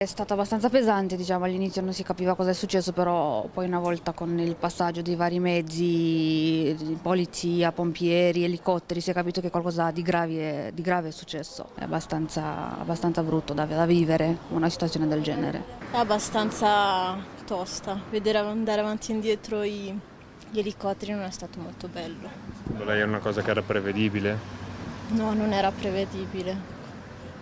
È stato abbastanza pesante, diciamo, all'inizio non si capiva cosa è successo, però poi una volta con il passaggio dei vari mezzi, di polizia, pompieri, elicotteri, si è capito che qualcosa di grave è successo. È abbastanza brutto da vivere una situazione del genere. È abbastanza tosta, vedere andare avanti e indietro gli elicotteri non è stato molto bello. Secondo lei è una cosa che era prevedibile? No, non era prevedibile.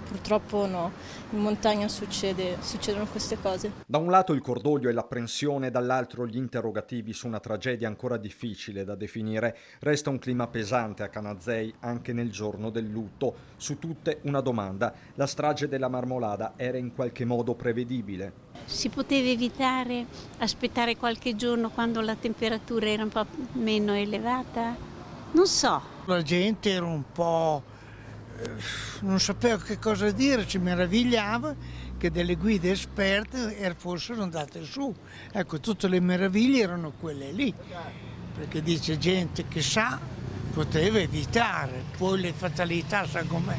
Purtroppo no, in montagna succedono queste cose. Da un lato il cordoglio e l'apprensione, dall'altro gli interrogativi su una tragedia ancora difficile da definire. Resta un clima pesante a Canazei anche nel giorno del lutto. Su tutte una domanda: la strage della Marmolada era in qualche modo prevedibile? Si poteva evitare, aspettare qualche giorno quando la temperatura era un po' meno elevata? Non so. La gente era un po'... non sapeva che cosa dire, ci meravigliava che delle guide esperte fossero andate su. Ecco, tutte le meraviglie erano quelle lì, perché dice gente che sa poteva evitare, poi le fatalità sa com'è.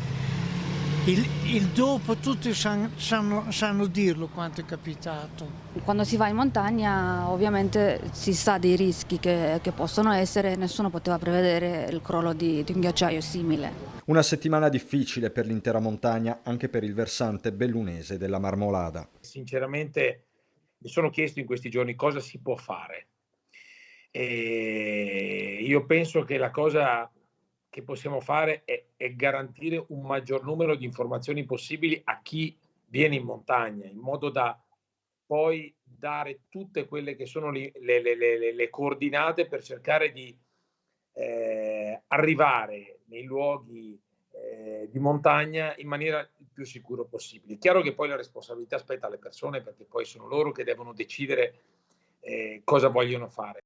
Il dopo tutti sanno dirlo quanto è capitato. Quando si va in montagna ovviamente si sa dei rischi che possono essere, nessuno poteva prevedere il crollo di un ghiacciaio simile. Una settimana difficile per l'intera montagna, anche per il versante bellunese della Marmolada. Sinceramente mi sono chiesto in questi giorni cosa si può fare. E io penso che la cosa che possiamo fare è garantire un maggior numero di informazioni possibili a chi viene in montagna, in modo da poi dare tutte quelle che sono le coordinate per cercare di arrivare nei luoghi di montagna in maniera il più sicuro possibile. È chiaro che poi la responsabilità spetta alle persone, perché poi sono loro che devono decidere cosa vogliono fare.